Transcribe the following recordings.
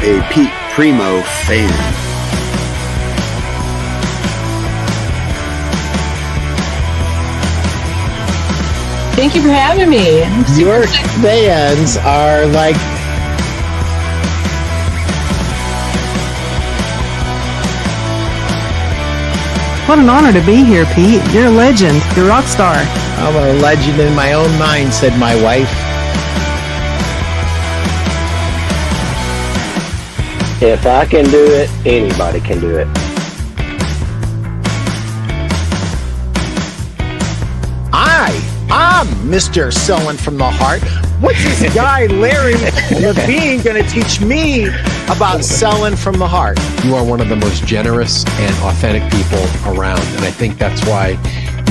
a Pete Primeau fan. Thank you for having me. Your fans are like... What an honor to be here, Pete. You're a legend. You're a rock star. I'm a legend in my own mind, said my wife. If I can do it, anybody can do it. I'm Mr. Selling from the Heart. What's this guy, Larry Levine, going to teach me about selling from the heart? You are one of the most generous and authentic people around. And I think that's why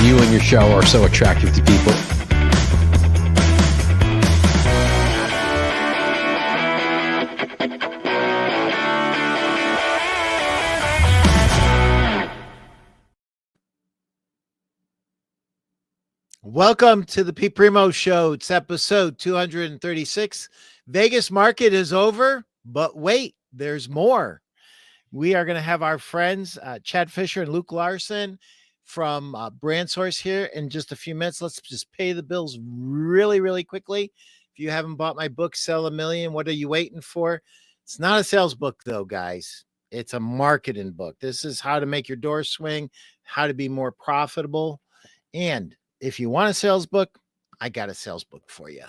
you and your show are so attractive to people. Welcome to the Pete Primeau Show. It's episode 236. Vegas market is over, but wait, there's more. We are going to have our friends, Chad Fischer and Luke Larsen from Brand Source here in just a few minutes. Let's just pay the bills really, really quickly. If you haven't bought my book, Sell a Million, what are you waiting for? It's not a sales book, though, guys. It's a marketing book. This is how to make your door swing, how to be more profitable. And if you want a sales book, I got a sales book for you.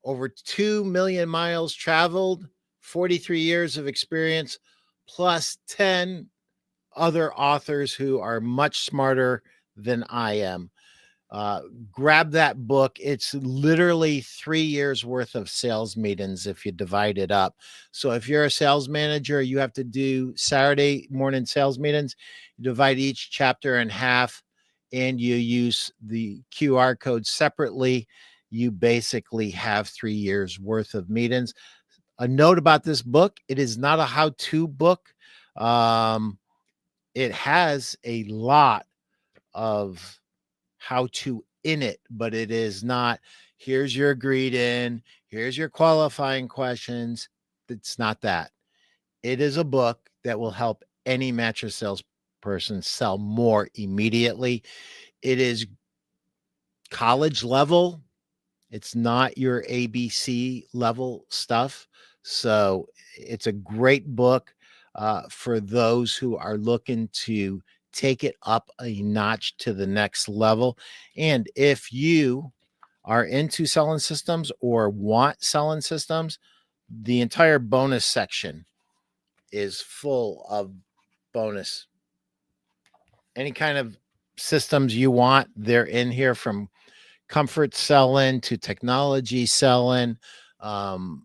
Over 2 million miles traveled, 43 years of experience, plus 10 other authors who are much smarter than I am. Grab that book. It's literally 3 years worth of sales meetings if you divide it up. So if you're a sales manager, you have to do Saturday morning sales meetings. You divide each chapter in half, and you use the QR code separately, you basically have 3 years worth of meetings. A note about this book, it is not a how-to book. It has a lot of how-to in it, but it is not, here's your greet-in, here's your qualifying questions. It's not that. It is a book that will help any mattress sales person sell more immediately. It is college level. It's not your ABC level stuff. So it's a great book for those who are looking to take it up a notch to the next level. And if you are into selling systems or want selling systems, the entire bonus section is full of bonus. Any kind of systems you want, they're in here, from comfort selling to technology selling. So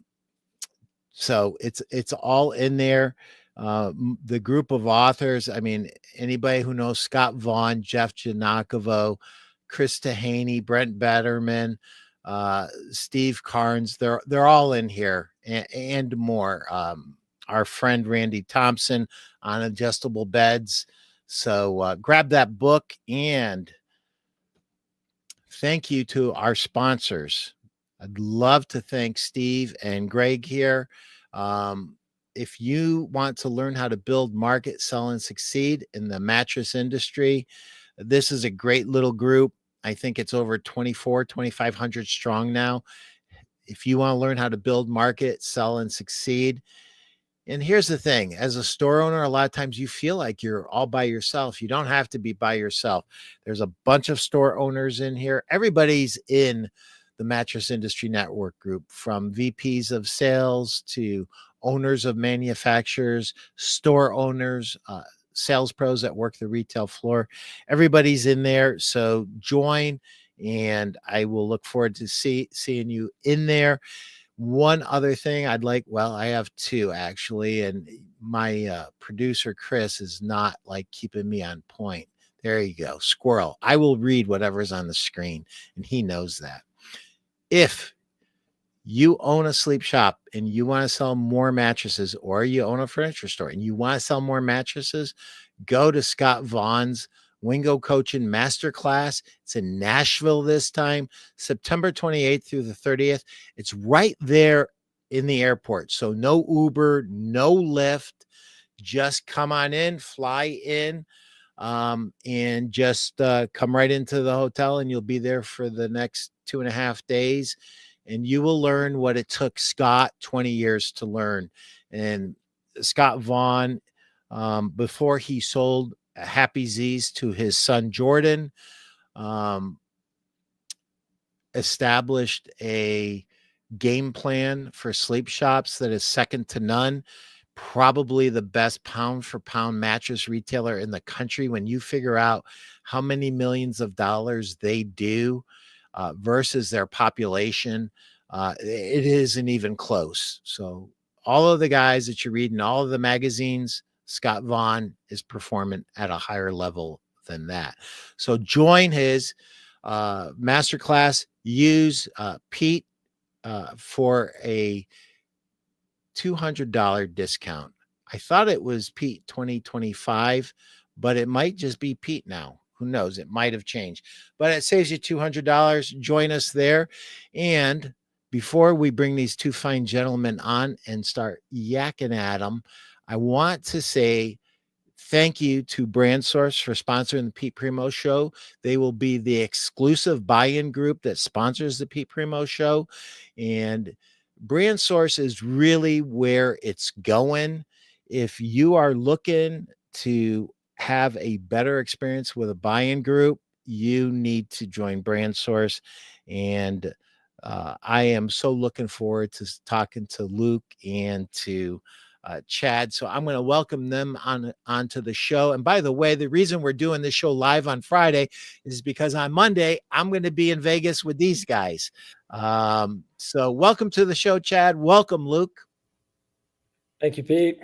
it's all in there. The group of authors, I mean, anybody who knows Scott Vaughn, Jeff Janakovo, Chris Tahaney, Brent Betterman, Steve Carnes, they're all in here, and more. Our friend Randy Thompson on adjustable beds. So grab that book, and thank you to our sponsors. I'd love to thank Steve and Greg here. If you want to learn how to build, market, sell, and succeed in the mattress industry, this is a great little group. I think it's over 2,500 strong now. If you want to learn how to build, market, sell, and succeed. And here's the thing, as a store owner, a lot of times you feel like you're all by yourself. You don't have to be by yourself. There's a bunch of store owners in here. Everybody's in the Mattress Industry Network group, from VPs of sales to owners of manufacturers, store owners, sales pros that work the retail floor. Everybody's in there. So join, and I will look forward to seeing you in there. One other thing I have two actually, and my producer Chris is not like keeping me on point. There you go, squirrel. I will read whatever's on the screen, and he knows that. If you own a sleep shop and you want to sell more mattresses, or you own a furniture store and you want to sell more mattresses, go to Scott Vaughn's Wingo Coaching Masterclass. It's in Nashville this time, September 28th through the 30th. It's right there in the airport. So no Uber, no Lyft, just come on in, fly in, and just come right into the hotel, and you'll be there for the next 2.5 days. And you will learn what it took Scott 20 years to learn. And Scott Vaughn, before he sold Happy Z's to his son Jordan, established a game plan for sleep shops that is second to none. Probably the best pound for pound mattress retailer in the country. When you figure out how many millions of dollars they do versus their population, it isn't even close. So all of the guys that you read in all of the magazines, Scott Vaughn is performing at a higher level than that. So join his masterclass. Use Pete for a $200 discount. I thought it was Pete 2025, but it might just be Pete now. Who knows? It might have changed, but it saves you $200. Join us there. And before we bring these two fine gentlemen on and start yakking at them, I want to say thank you to Brand Source for sponsoring the Pete Primeau Show. They will be the exclusive buy-in group that sponsors the Pete Primeau Show. And Brand Source is really where it's going. If you are looking to have a better experience with a buy-in group, you need to join Brand Source. And I am so looking forward to talking to Luke and to Chad. So I'm going to welcome them onto the show. And by the way, the reason we're doing this show live on Friday is because on Monday, I'm going to be in Vegas with these guys. So welcome to the show, Chad. Welcome, Luke. Thank you, Pete.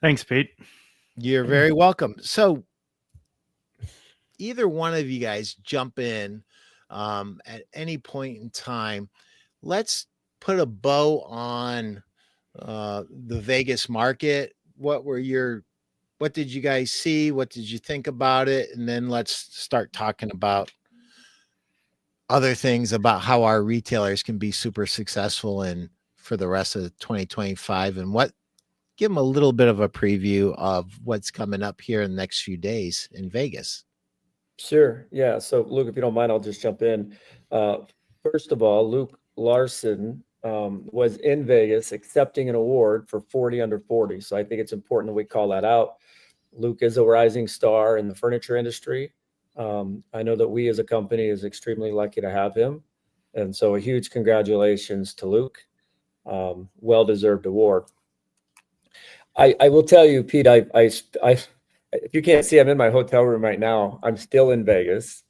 Thanks, Pete. You're very welcome. So either one of you guys jump in at any point in time. Let's put a bow on the Vegas market. What did you guys see? What did you think about it? And then let's start talking about other things about how our retailers can be super successful and for the rest of 2025, and give them a little bit of a preview of what's coming up here in the next few days in Vegas. Sure. Yeah. So, Luke, if you don't mind, I'll just jump in. First of all, Luke Larsen was in Vegas accepting an award for 40 under 40. So I think it's important that we call that out. Luke is a rising star in the furniture industry. I know that we as a company is extremely lucky to have him. And so a huge congratulations to Luke. Well-deserved award. I will tell you, Pete, if you can't see, I'm in my hotel room right now. I'm still in Vegas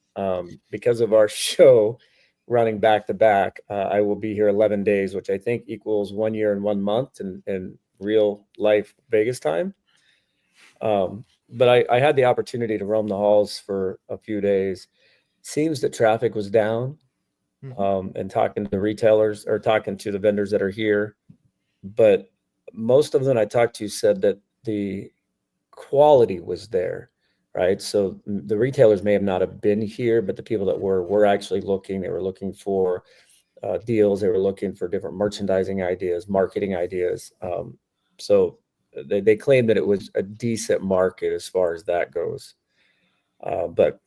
because of our show running back to back. I will be here 11 days, which I think equals 1 year and 1 month in real life Vegas time. But I had the opportunity to roam the halls for a few days. Seems that traffic was down, and talking to the retailers or talking to the vendors that are here. But most of them I talked to said that the quality was there, right? So the retailers may have not have been here, but the people that were actually looking. They were looking for deals. They were looking for different merchandising ideas, marketing ideas. So they claimed that it was a decent market as far as that goes. But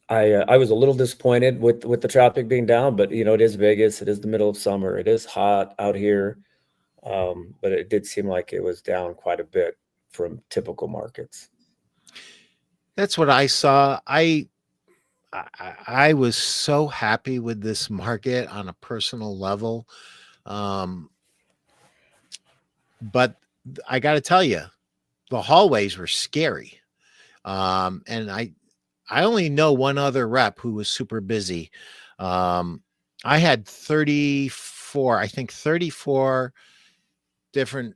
I was a little disappointed with the traffic being down, but it is Vegas. It is the middle of summer. It is hot out here. But it did seem like it was down quite a bit from typical markets. That's what I saw. I was so happy with this market on a personal level. But I got to tell you, the hallways were scary. And I only know one other rep who was super busy. I had 34 different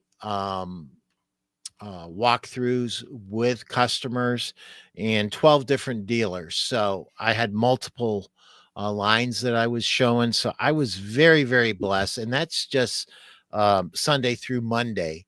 walkthroughs with customers and 12 different dealers. So I had multiple lines that I was showing. So I was very, very blessed. And that's just Sunday through Monday.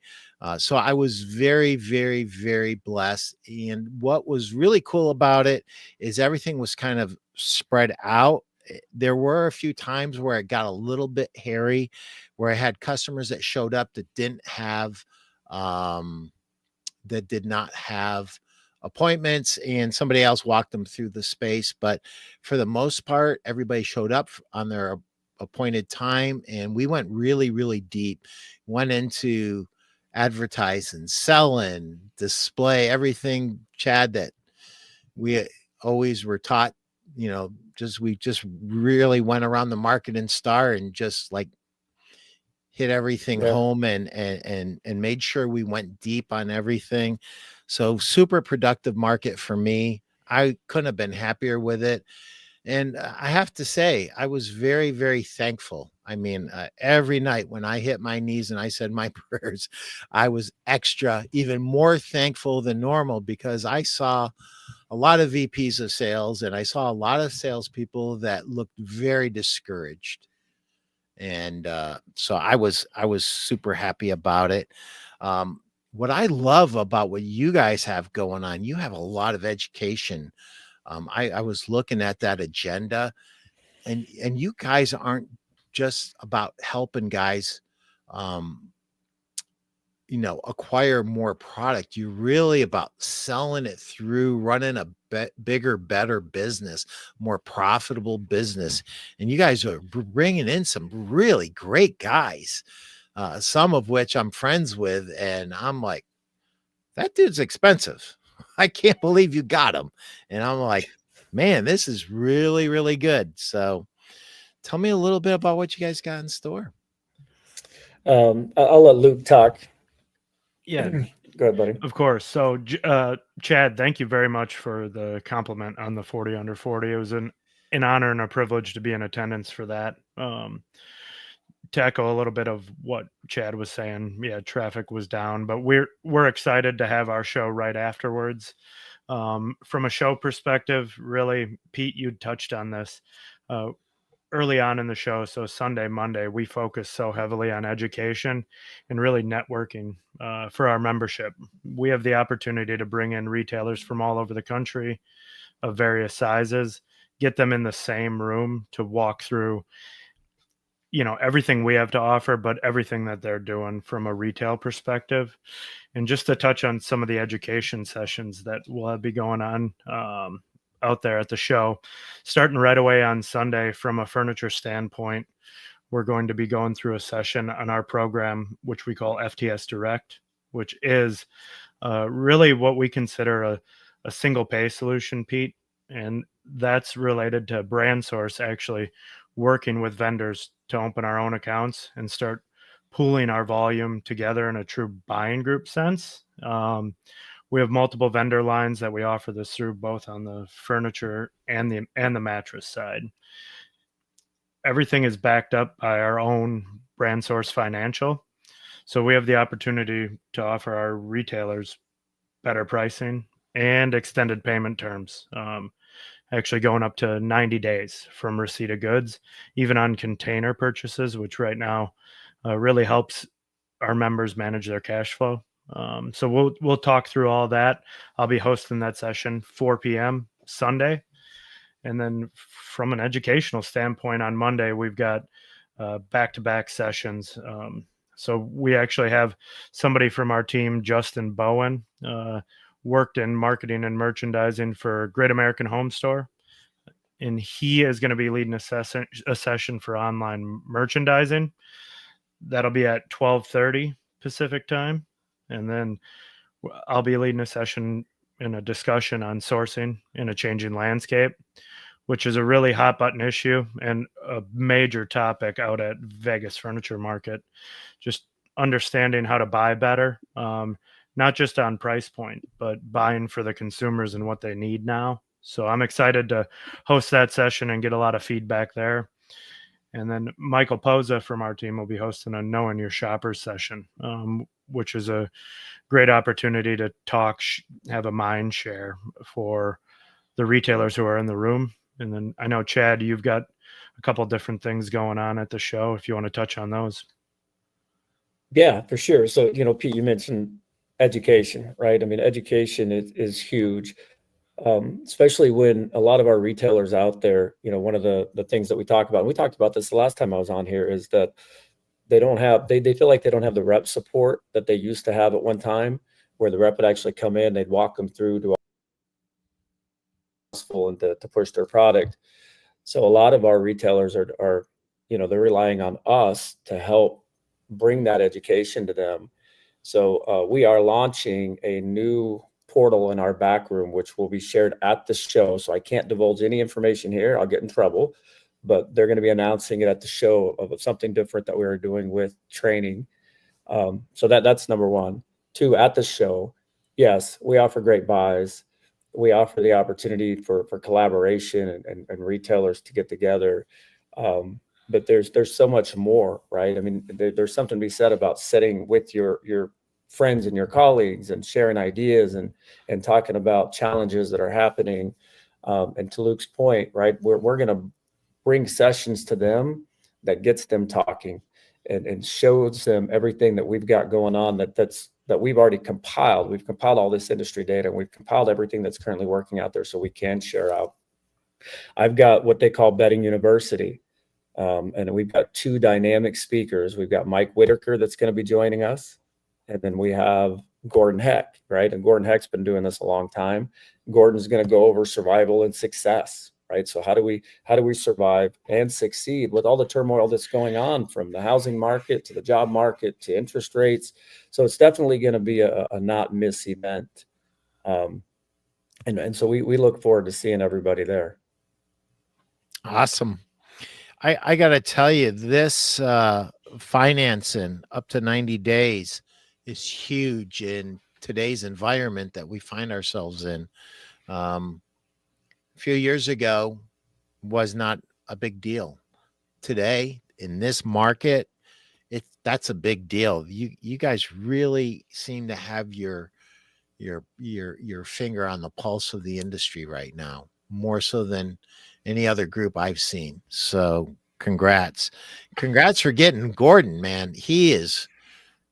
So I was very, very, very blessed. And what was really cool about it is everything was kind of spread out there were a few times where it got a little bit hairy, where I had customers that showed up that didn't have, that did not have appointments, and somebody else walked them through the space. But for the most part, everybody showed up on their appointed time, and we went really, really deep, went into advertising, selling, display, everything, Chad, that we always were taught, we just really went around the market and star and just like hit everything home and made sure we went deep on everything. So super productive market for me. I couldn't have been happier with it. And I have to say, I was very, very thankful. I mean, every night when I hit my knees and I said my prayers, I was even more thankful than normal, because I saw a lot of VPs of sales and I saw a lot of salespeople that looked very discouraged. And so I was super happy about it. What I love about what you guys have going on, you have a lot of education. I was looking at that agenda, and you guys aren't just about helping guys, acquire more product. You're really about selling it through, running a bigger, better business, more profitable business. And you guys are bringing in some really great guys, some of which I'm friends with. And I'm like, that dude's expensive. I can't believe you got him. And I'm like, man, this is really, really good. So tell me a little bit about what you guys got in store. I'll let Luke talk. Yeah. Go ahead, buddy. Of course. So, Chad, thank you very much for the compliment on the 40 under 40. It was an honor and a privilege to be in attendance for that. To echo a little bit of what Chad was saying, yeah, traffic was down, but we're excited to have our show right afterwards. From a show perspective, really, Pete, you touched on this early on in the show. So Sunday, Monday, we focus so heavily on education and really networking for our membership. We have the opportunity to bring in retailers from all over the country of various sizes, get them in the same room to walk through, everything we have to offer, but everything that they're doing from a retail perspective. And just to touch on some of the education sessions that will be going on out there at the show, starting right away on Sunday from a furniture standpoint, we're going to be going through a session on our program, which we call FTS Direct, which is really what we consider a single pay solution, Pete. And that's related to Brand Source actually working with vendors to open our own accounts and start pooling our volume together in a true buying group sense. We have multiple vendor lines that we offer this through, both on the furniture and the mattress side. Everything is backed up by our own Brand Source Financial. So we have the opportunity to offer our retailers better pricing and extended payment terms, actually going up to 90 days from receipt of goods, even on container purchases, which right now really helps our members manage their cash flow. So we'll talk through all that. I'll be hosting that session 4 p.m. Sunday. And then from an educational standpoint on Monday, we've got back-to-back sessions. So we actually have somebody from our team, Justin Bowen, worked in marketing and merchandising for Great American Home Store. And he is going to be leading a session for online merchandising. That'll be at 12:30 Pacific time. And then I'll be leading a session in a discussion on sourcing in a changing landscape, which is a really hot button issue and a major topic out at Vegas Furniture Market. Just understanding how to buy better, not just on price point, but buying for the consumers and what they need now. So I'm excited to host that session and get a lot of feedback there. And then Michael Poza from our team will be hosting a Knowing Your Shoppers session, which is a great opportunity to talk, have a mind share for the retailers who are in the room. And then I know, Chad, you've got a couple different things going on at the show, if you want to touch on those. Yeah, for sure. So, Pete, you mentioned education, right? I mean, education is huge. especially when a lot of our retailers out there, one of the things that we talk about, and we talked about this the last time I was on here, is that they don't have, they feel like they don't have the rep support that they used to have at one time, where the rep would actually come in, they'd walk them through to and to push their product. So a lot of our retailers are they're relying on us to help bring that education to them. So we are launching a new portal in our back room, which will be shared at the show. So I can't divulge any information here. I'll get in trouble, but they're going to be announcing it at the show of something different that we are doing with training. So that's number one. Two, at the show, yes, we offer great buys. We offer the opportunity for collaboration and retailers to get together. But there's so much more, right? I mean, there's something to be said about sitting with your friends and your colleagues and sharing ideas and talking about challenges that are happening. And to Luke's point, right, we're going to bring sessions to them that gets them talking and shows them everything that we've got going on that we've already compiled. We've compiled all this industry data, and we've compiled everything that's currently working out there so we can share out. I've got what they call Betting University. And we've got two dynamic speakers. We've got Mike Whitaker that's going to be joining us. And then we have Gordon Heck, right? And Gordon Heck's been doing this a long time. Gordon's going to go over survival and success, right? So how do we survive and succeed with all the turmoil that's going on, from the housing market to the job market to interest rates? So it's definitely going to be a not miss event. And so we look forward to seeing everybody there. Awesome. I got to tell you, this financing up to 90 days is huge in today's environment that we find ourselves in. A few years ago was not a big deal. Today, in this market, that's a big deal. You guys really seem to have your finger on the pulse of the industry right now, more so than any other group I've seen. So congrats for getting Gordon, man. He is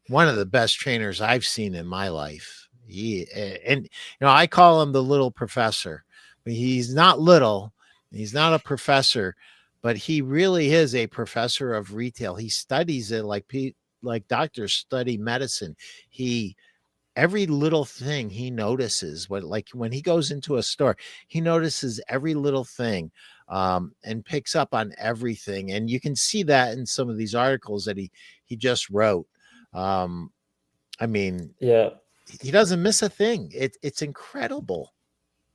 one of the best trainers I've seen in my life. I call him the little professor. He's not little, he's not a professor, but he really is a professor of retail. He studies it like doctors study medicine. Every little thing he notices, when he goes into a store, he notices every little thing and picks up on everything. And you can see that in some of these articles that he just wrote. Yeah, he doesn't miss a thing. It's incredible.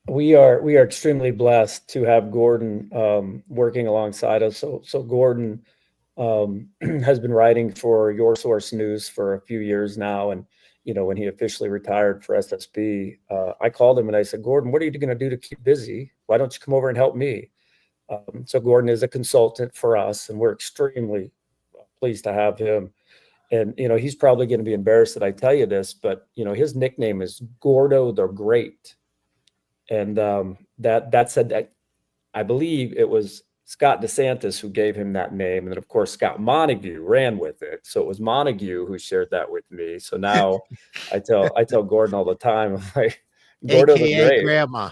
We are extremely blessed to have Gordon working alongside us. So Gordon has been writing for Your Source News for a few years now, and when he officially retired for SSB, I called him and I said, Gordon, what are you going to do to keep busy? Why don't you come over and help me? So Gordon is a consultant for us, and we're extremely pleased to have him. And, he's probably going to be embarrassed that I tell you this, but, his nickname is Gordo the Great. And that said, that I believe it was Scott DeSantis who gave him that name. And then, of course, Scott Montague ran with it. So it was Montague who shared that with me. So now I tell Gordon all the time, I'm like, Gordo the Great. Grandma.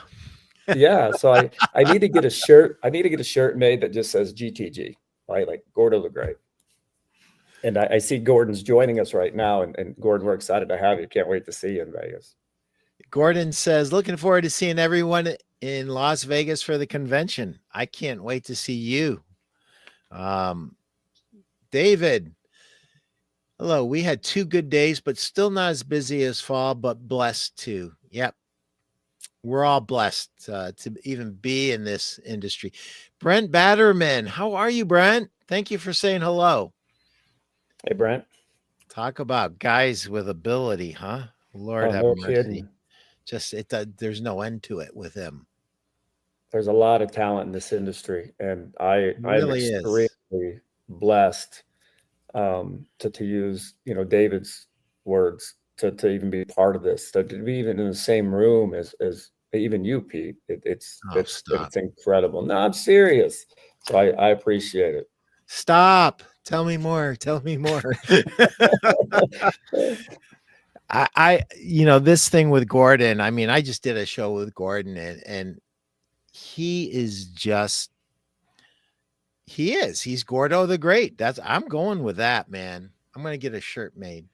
Yeah. So I need to get a shirt. I need to get a shirt made that just says GTG, right? Like Gordo the Great. And I see Gordon's joining us right now. And Gordon, we're excited to have you. Can't wait to see you in Vegas. Gordon says, looking forward to seeing everyone in Las Vegas for the convention. I can't wait to see you. David, hello. We had 2 good days, but still not as busy as fall, but blessed too. Yep. We're all blessed to even be in this industry. Brent Batterman, how are you, Brent? Thank you for saying hello. Hey, Brent. Talk about guys with ability, huh? Lord have no mercy. kidding. There's no end to it with him. There's a lot of talent in this industry, and I'm extremely blessed to use David's words to even be part of this, to be even in the same room as even you, Pete. It's incredible. No, I'm serious. So I appreciate it. Stop. Tell me more. this thing with Gordon, I mean, I just did a show with Gordon and he is just, he's Gordo the Great. I'm going with that, man. I'm going to get a shirt made.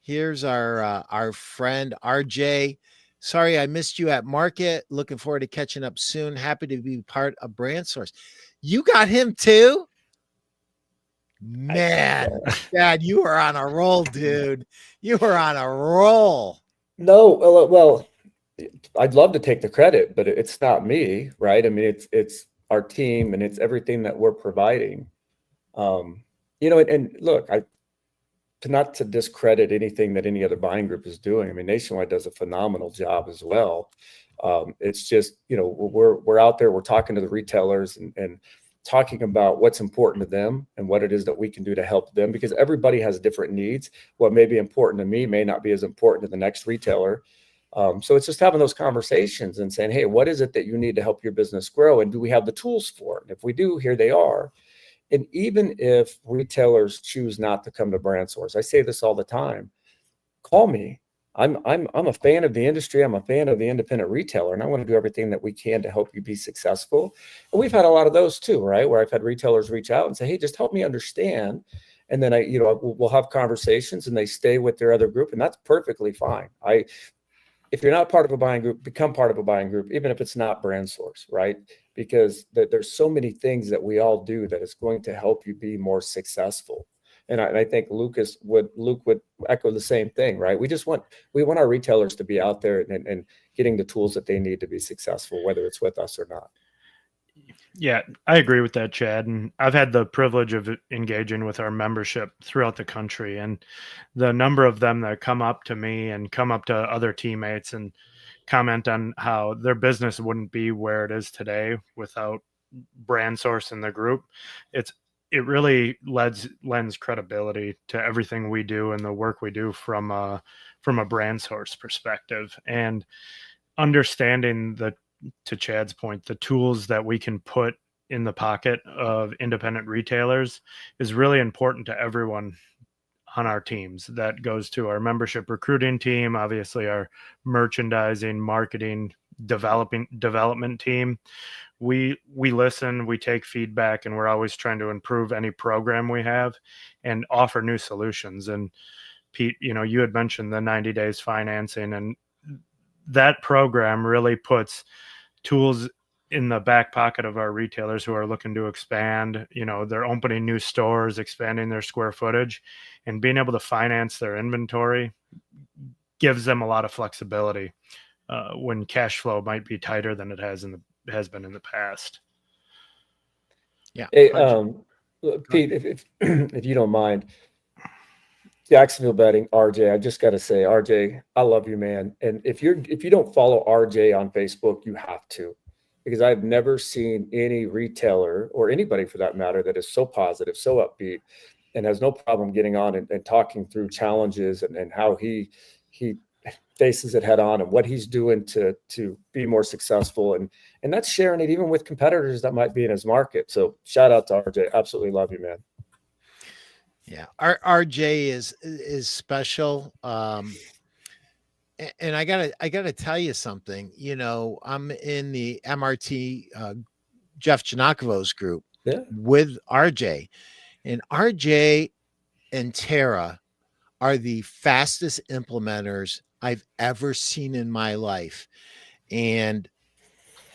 Here's our friend RJ. Sorry, I missed you at market. Looking forward to catching up soon. Happy to be part of Brand Source. You got him too? Man, Dad, you are on a roll, dude. You are on a roll. No, well, I'd love to take the credit, but it's not me, right? I mean, it's our team and it's everything that we're providing. And look, not to discredit anything that any other buying group is doing. I mean, Nationwide does a phenomenal job as well. It's just, we're out there, we're talking to the retailers and talking about what's important to them and what it is that we can do to help them, because everybody has different needs. What may be important to me may not be as important to the next retailer. So it's just having those conversations and saying, hey, what is it that you need to help your business grow? And do we have the tools for it? And if we do, here they are. And even if retailers choose not to come to Brand Source, I say this all the time, call me. I'm a fan of the industry. I'm a fan of the independent retailer, and I want to do everything that we can to help you be successful. And we've had a lot of those too, right? Where I've had retailers reach out and say, hey, just help me understand. And then we'll have conversations and they stay with their other group, and that's perfectly fine. If you're not part of a buying group, become part of a buying group, even if it's not Brand Source, right? Because there's so many things that we all do that is going to help you be more successful. And I think Luke would echo the same thing, right? We want our retailers to be out there and getting the tools that they need to be successful, whether it's with us or not. Yeah, I agree with that, Chad. And I've had the privilege of engaging with our membership throughout the country. And the number of them that come up to me and come up to other teammates and comment on how their business wouldn't be where it is today without Brand Source in the group. It really lends credibility to everything we do and the work we do from a Brand Source perspective, and understanding to Chad's point, the tools that we can put in the pocket of independent retailers is really important to everyone on our teams. That goes to our membership recruiting team, obviously our merchandising, marketing, development team. We listen, we take feedback, and we're always trying to improve any program we have and offer new solutions. And Pete, you had mentioned the 90 days financing, and that program really puts tools in the back pocket of our retailers who are looking to expand. They're opening new stores, expanding their square footage, and being able to finance their inventory gives them a lot of flexibility when cash flow might be tighter than it has been in the past. Yeah. Hey, Pete, if you don't mind, Jacksonville Betting, RJ, I just got to say, RJ, I love you, man. And if you don't follow RJ on Facebook, you have to, because I've never seen any retailer or anybody for that matter that is so positive, so upbeat, and has no problem getting on and talking through challenges and how he faces it head on and what he's doing to be more successful. And that's sharing it even with competitors that might be in his market. So shout out to RJ. Absolutely love you, man. Yeah, RJ is special. And I gotta tell you something. I'm in the MRT Jeff Janakovo's group with RJ, and RJ and Tara are the fastest implementers I've ever seen in my life, and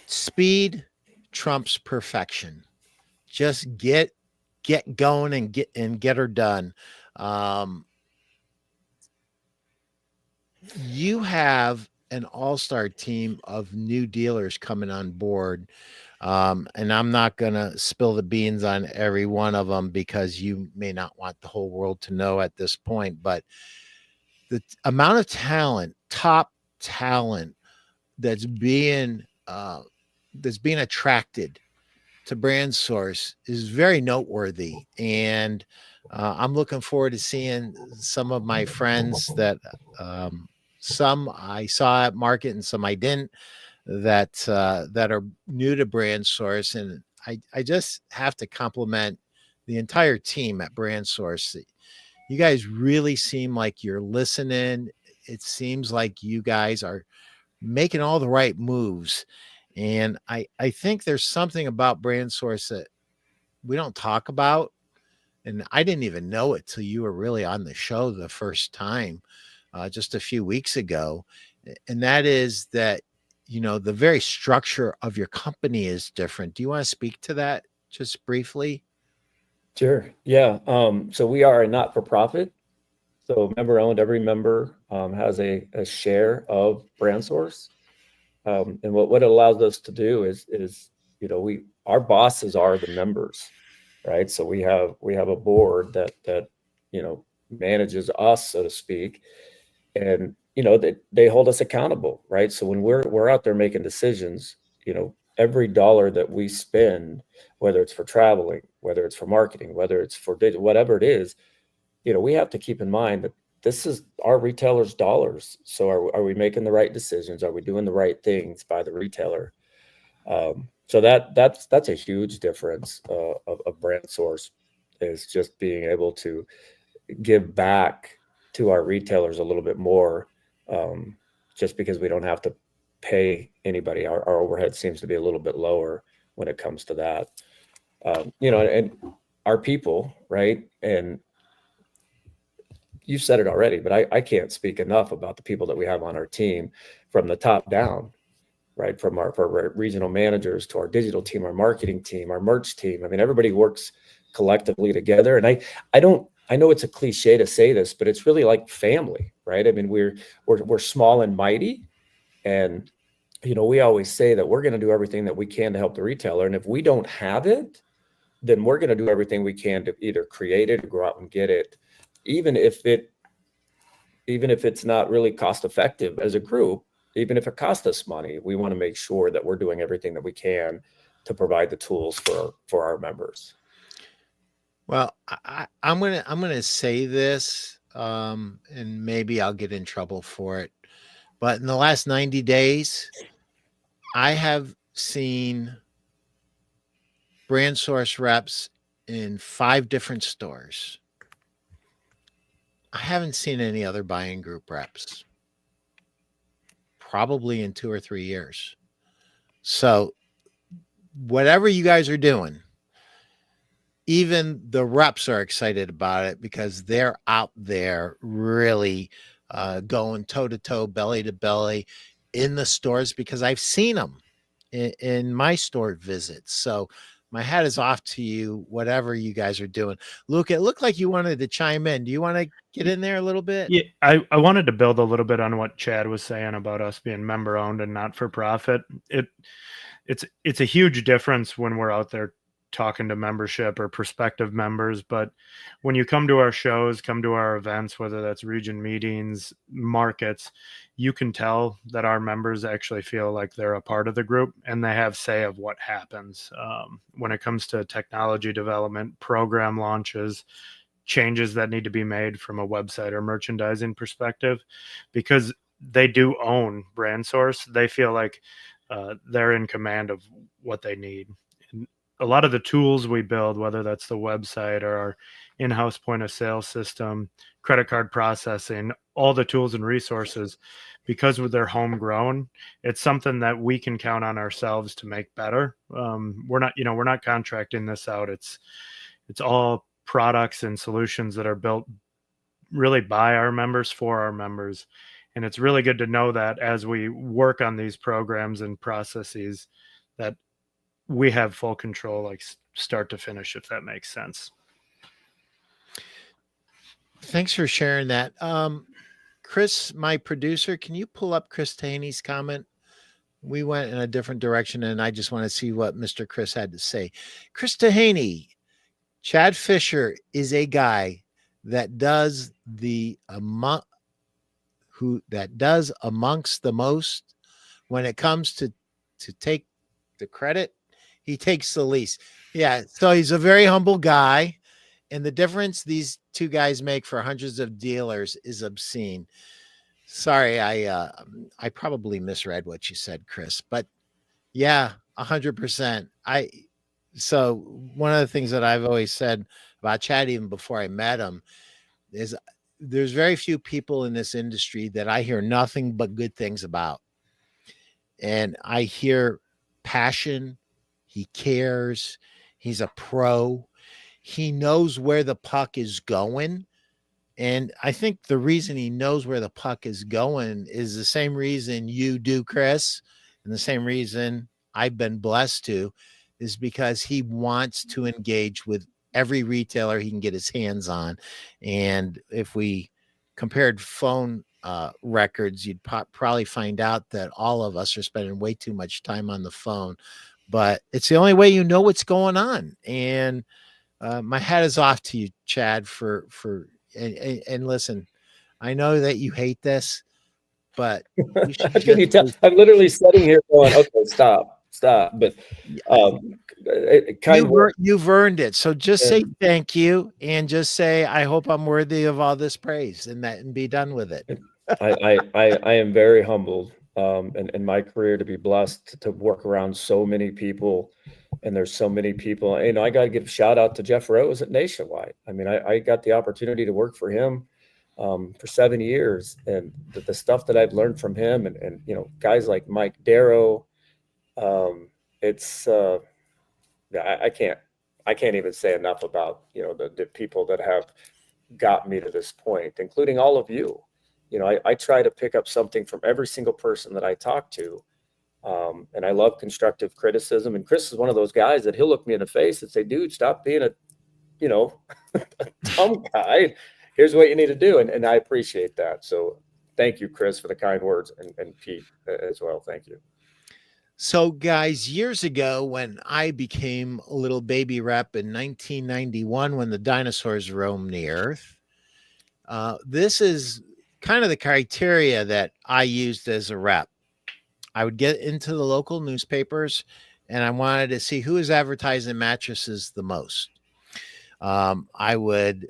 speed trumps perfection. Just get going and get her done. You have an all-star team of new dealers coming on board. And I'm not going to spill the beans on every one of them because you may not want the whole world to know at this point, but the amount of talent, top talent that's being attracted to Brand Source is very noteworthy. And I'm looking forward to seeing some of my friends that some I saw at market and some I didn't, that are new to Brand Source. And I just have to compliment the entire team at Brand Source. You guys really seem like you're listening. It seems like you guys are making all the right moves. And I think there's something about Brand Source that we don't talk about. And I didn't even know it till you were really on the show the first time, just a few weeks ago. And that is that, the very structure of your company is different. Do you want to speak to that just briefly? Sure. Yeah. So we are a not-for-profit. So member owned, every member has a share of Brand Source. And what it allows us to do is our bosses are the members, right? So we have a board that manages us, so to speak, and they hold us accountable, right? So when we're out there making decisions, every dollar that we spend, whether it's for traveling, whether it's for marketing, whether it's for digital, whatever it is, we have to keep in mind that this is our retailers' dollars. So are we making the right decisions? Are we doing the right things by the retailer? So that's a huge difference of Brand Source, is just being able to give back to our retailers a little bit more, just because we don't have to pay anybody. Our overhead seems to be a little bit lower when it comes to that. And our people, right? And you said it already, but I can't speak enough about the people that we have on our team from the top down, right? From our regional managers to our digital team, our marketing team, our merch team. I mean, everybody works collectively together. And I know it's a cliche to say this, but it's really like family, right? I mean, we're small and mighty. And, we always say that we're going to do everything that we can to help the retailer. And if we don't have it, then we're going to do everything we can to either create it or go out and get it, even if it's not really cost effective as a group. Even if it costs us money, we want to make sure that we're doing everything that we can to provide the tools for our members. Well, I'm gonna say this, and maybe I'll get in trouble for it, but in the last 90 days, I have seen Brand Source reps in 5 different stores. I haven't seen any other buying group reps, probably in 2 or 3 years. So whatever you guys are doing, even the reps are excited about it because they're out there really going toe to toe, belly to belly in the stores, because I've seen them in my store visits. So my hat is off to you, whatever you guys are doing. Luke, it looked like you wanted to chime in. Do you want to get in there a little bit? Yeah, I wanted to build a little bit on what Chad was saying about us being member owned and not for profit. It's a huge difference when we're out there talking to membership or prospective members. But when you come to our shows, come to our events, whether that's region meetings, markets, you can tell that our members actually feel like they're a part of the group and they have say of what happens when it comes to technology development, program launches, changes that need to be made from a website or merchandising perspective, because they do own Brand Source. They feel like they're in command of what they need. And a lot of the tools we build, whether that's the website or our in-house point of sale system, credit card processing, all the tools and resources, because they're homegrown, it's something that we can count on ourselves to make better. We're not contracting this out. It's all products and solutions that are built really by our members for our members. And it's really good to know that as we work on these programs and processes, that we have full control, like start to finish, if that makes sense. Thanks for sharing that. Chris, my producer, can you pull up Chris Taney's comment? We went in a different direction, and I just want to see what Mr. Chris had to say. Chris Tahaney, Chad Fischer is a guy that does amongst the most when it comes to take the credit. He takes the least. Yeah, so he's a very humble guy, and the difference these two guys make for hundreds of dealers is obscene. Sorry, I probably misread what you said, Chris, but yeah, 100%. So one of the things that I've always said about Chad, even before I met him, there's very few people in this industry that I hear nothing but good things about. And I hear passion. He cares. He's a pro. He knows where the puck is going. And I think the reason he knows where the puck is going is the same reason you do, Chris, and the same reason I've been blessed to, is because he wants to engage with every retailer he can get his hands on. And if we compared phone records, you'd probably find out that all of us are spending way too much time on the phone, but it's the only way you know what's going on. And my hat is off to you, Chad, and listen, I know that you hate this, but you should How can you tell? just, I'm literally sitting here going, okay, stop. But kind words. you've earned it. So just Yeah. say thank you and just say, I hope I'm worthy of all this praise, and be done with it. I am very humbled in my career to be blessed to work around so many people. And there's so many people, you know, I got to give a shout out to Jeff Rose at Nationwide. I mean, I got the opportunity to work for him for 7 years, and the stuff that I've learned from him and you know, guys like Mike Darrow, it's I can't even say enough about, you know, the people that have got me to this point, including all of you. You know, I try to pick up something from every single person that I talk to. And I love constructive criticism. And Chris is one of those guys that he'll look me in the face and say, dude, stop being a dumb guy. Here's what you need to do. And I appreciate that. So thank you, Chris, for the kind words, and Pete as well. Thank you. So guys, years ago when I became a little baby rep in 1991, when the dinosaurs roamed the earth, this is kind of the criteria that I used as a rep. I would get into the local newspapers and I wanted to see who is advertising mattresses the most. I would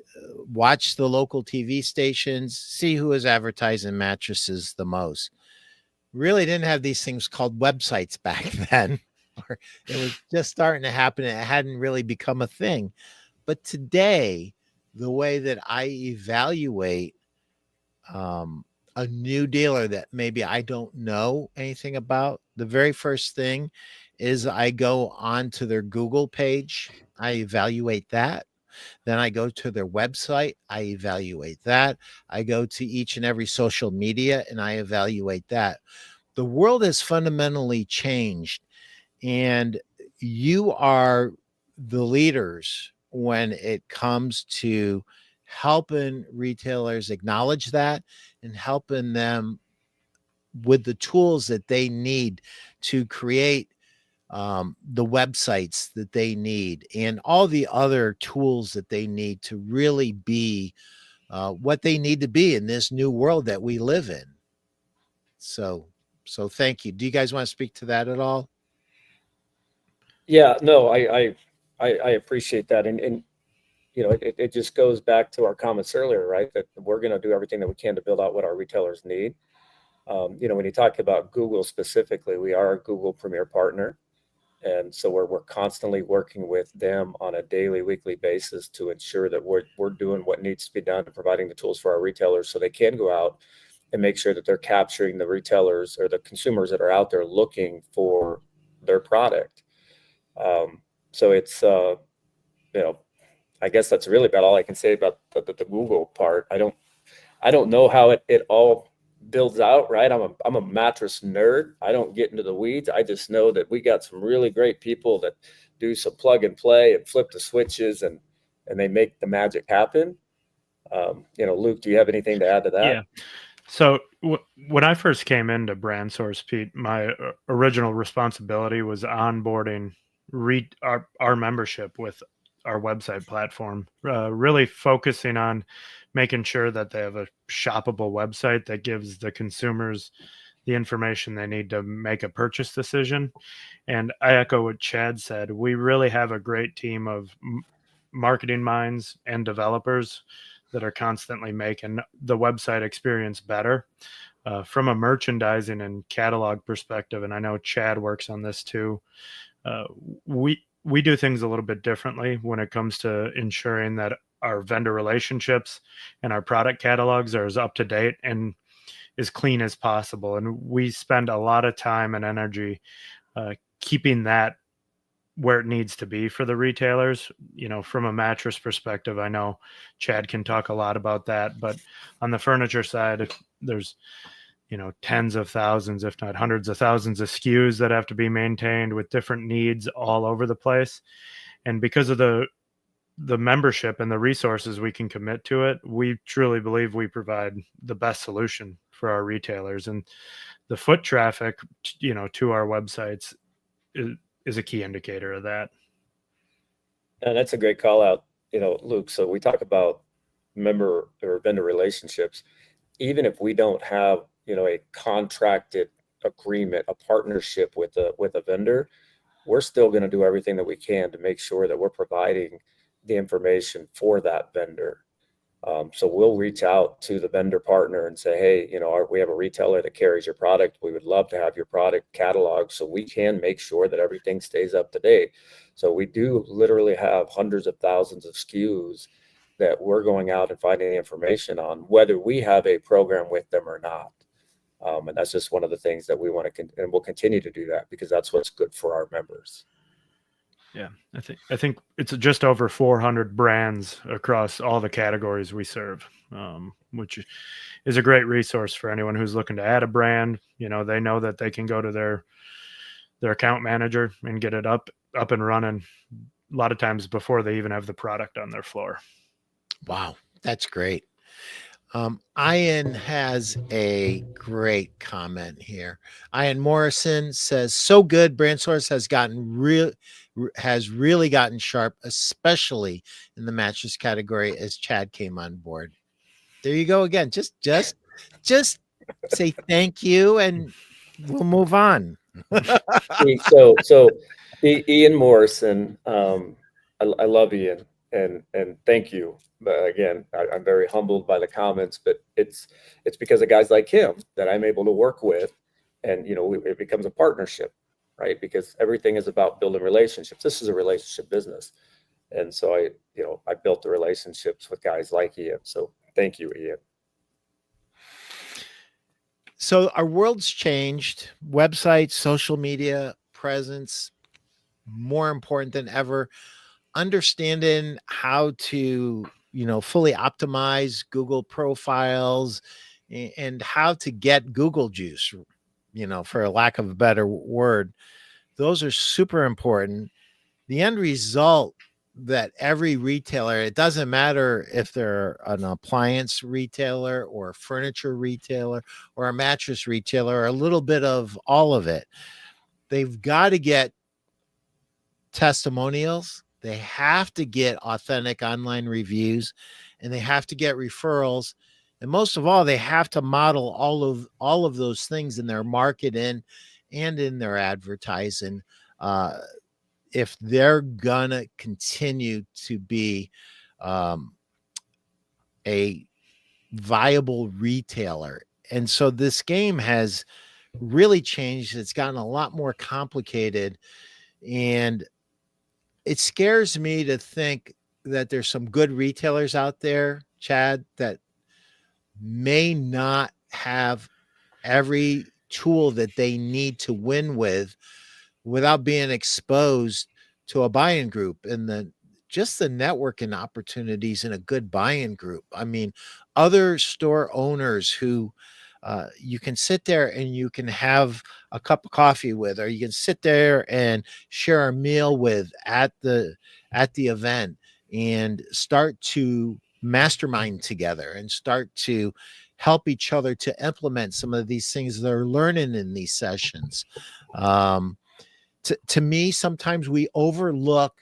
watch the local TV stations, see who is advertising mattresses the most. Really didn't have these things called websites back then. Or it was just starting to happen. It hadn't really become a thing. But today, the way that I evaluate a new dealer that maybe I don't know anything about, the very first thing is I go onto their Google page. I evaluate that. Then I go to their website. I evaluate that. I go to each and every social media and I evaluate that. The world has fundamentally changed, and you are the leaders when it comes to helping retailers acknowledge that and helping them with the tools that they need to create the websites that they need and all the other tools that they need to really be what they need to be in this new world that we live in. So thank you. Do you guys want to speak to that at all? Yeah, no, I appreciate that. And you know, it just goes back to our comments earlier, right? That we're going to do everything that we can to build out what our retailers need. You know, when you talk about Google specifically, we are a Google Premier partner. And so we're constantly working with them on a daily, weekly basis to ensure that we're doing what needs to be done and providing the tools for our retailers so they can go out and make sure that they're capturing the retailers or the consumers that are out there looking for their product. So it's, you know, I guess that's really about all I can say about the Google part. I don't know how it all builds out, right? I'm a mattress nerd. I don't get into the weeds. I just know that we got some really great people that do some plug and play and flip the switches and they make the magic happen. You know, Luke, do you have anything to add to that? Yeah. So when I first came into Brand Source, Pete, my original responsibility was onboarding our membership with our website platform, really focusing on making sure that they have a shoppable website that gives the consumers the information they need to make a purchase decision. And I echo what Chad said. We really have a great team of marketing minds and developers that are constantly making the website experience better. From a merchandising and catalog perspective, and I know Chad works on this too, we do things a little bit differently when it comes to ensuring that our vendor relationships and our product catalogs are as up to date and as clean as possible. And we spend a lot of time and energy keeping that where it needs to be for the retailers. From a mattress perspective, I know Chad can talk a lot about that, but on the furniture side, there's tens of thousands, if not hundreds of thousands of SKUs that have to be maintained with different needs all over the place. And because of the membership and the resources we can commit to it, we truly believe we provide the best solution for our retailers. And the foot traffic, to our websites is a key indicator of that. And that's a great call out, Luke. So we talk about member or vendor relationships. Even if we don't have, a contracted agreement, a partnership with a vendor, we're still going to do everything that we can to make sure that we're providing the information for that vendor. So we'll reach out to the vendor partner and say, hey, we have a retailer that carries your product. We would love to have your product catalog so we can make sure that everything stays up to date. So we do literally have hundreds of thousands of SKUs that we're going out and finding the information on, whether we have a program with them or not. And that's just one of the things that we want to, and we'll continue to do that because that's what's good for our members. Yeah, I think it's just over 400 brands across all the categories we serve, which is a great resource for anyone who's looking to add a brand. They know that they can go to their account manager and get it up and running a lot of times before they even have the product on their floor. Wow, that's great. Ian has a great comment here. Ian Morrison says, so good. Brand Source has really gotten sharp, especially in the mattress category as Chad came on board. There you go again. Just say thank you and we'll move on. So Ian Morrison, I love Ian and thank you. But again, I'm very humbled by the comments, but it's because of guys like him that I'm able to work with, and it becomes a partnership, right? Because everything is about building relationships. This is a relationship business, and so I built the relationships with guys like Ian. So thank you, Ian. So our world's changed. Websites, social media presence, more important than ever. Understanding how to fully optimize Google profiles and how to get Google juice, for a lack of a better word. Those are super important. The end result that every retailer, it doesn't matter if they're an appliance retailer or a furniture retailer or a mattress retailer or a little bit of all of it, they've got to get testimonials. They have to get authentic online reviews, and they have to get referrals. And most of all, they have to model all of those things in their marketing and in their advertising if they're gonna continue to be a viable retailer. And so this game has really changed. It's gotten a lot more complicated, and it scares me to think that there's some good retailers out there, Chad, that may not have every tool that they need to win with without being exposed to a buying group and the networking opportunities in a good buying group. I mean, other store owners who you can sit there and you can have a cup of coffee with, or you can sit there and share a meal with at the event and start to mastermind together and start to help each other to implement some of these things they're learning in these sessions. To me, sometimes we overlook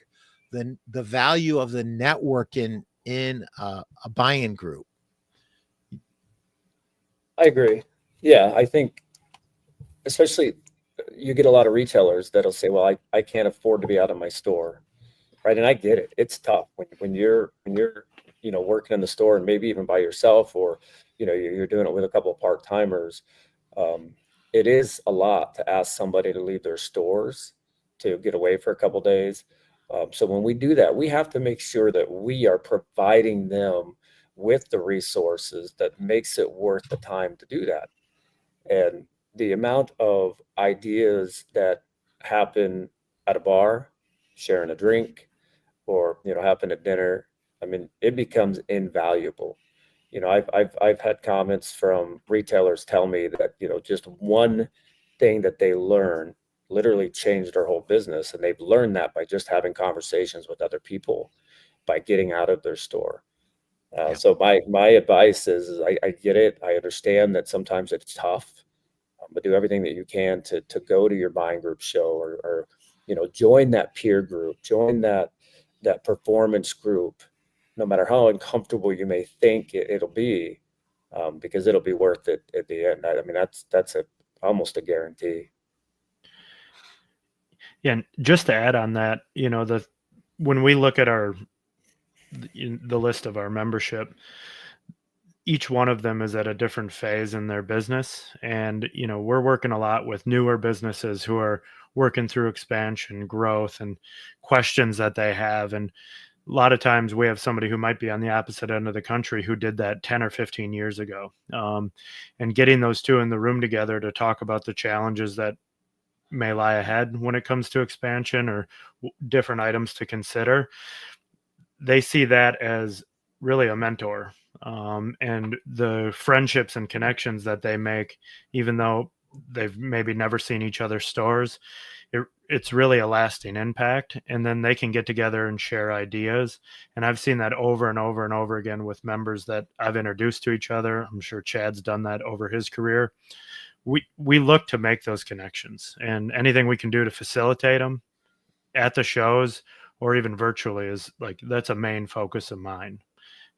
the value of the networking in a buying group. I agree. Yeah, I think especially you get a lot of retailers that'll say, well, I can't afford to be out of my store. Right. And I get it. It's tough when you're working in the store and maybe even by yourself, or, you're doing it with a couple of part-timers. It is a lot to ask somebody to leave their stores to get away for a couple of days. So when we do that, we have to make sure that we are providing them with the resources that makes it worth the time to do that. And the amount of ideas that happen at a bar, sharing a drink, or happen at dinner, I mean, it becomes invaluable. I've had comments from retailers tell me that just one thing that they learn literally changed their whole business, and they've learned that by just having conversations with other people, by getting out of their store. Yeah. So my advice is I get it. I understand that sometimes it's tough, but do everything that you can to go to your buying group show, or join that peer group, join that performance group, no matter how uncomfortable you may think it'll be, because it'll be worth it at the end. I mean, that's almost a guarantee. Yeah, and just to add on that, when we look at the list of our membership, each one of them is at a different phase in their business. And, we're working a lot with newer businesses who are working through expansion, growth, and questions that they have. And a lot of times we have somebody who might be on the opposite end of the country who did that 10 or 15 years ago. And getting those two in the room together to talk about the challenges that may lie ahead when it comes to expansion, or different items to consider, they see that as really a mentor. And the friendships and connections that they make, even though they've maybe never seen each other's stores, it's really a lasting impact. And then they can get together and share ideas. And I've seen that over and over and over again with members that I've introduced to each other. I'm sure Chad's done that over his career. We look to make those connections, and anything we can do to facilitate them at the shows or even virtually is that's a main focus of mine,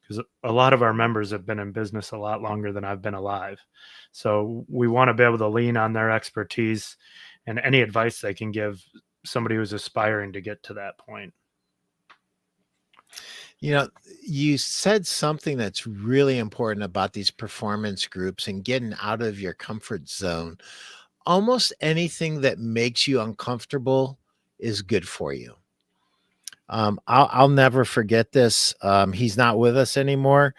because a lot of our members have been in business a lot longer than I've been alive. So we want to be able to lean on their expertise and any advice they can give somebody who's aspiring to get to that point. You said something that's really important about these performance groups and getting out of your comfort zone. Almost anything that makes you uncomfortable is good for you. I'll never forget this. He's not with us anymore,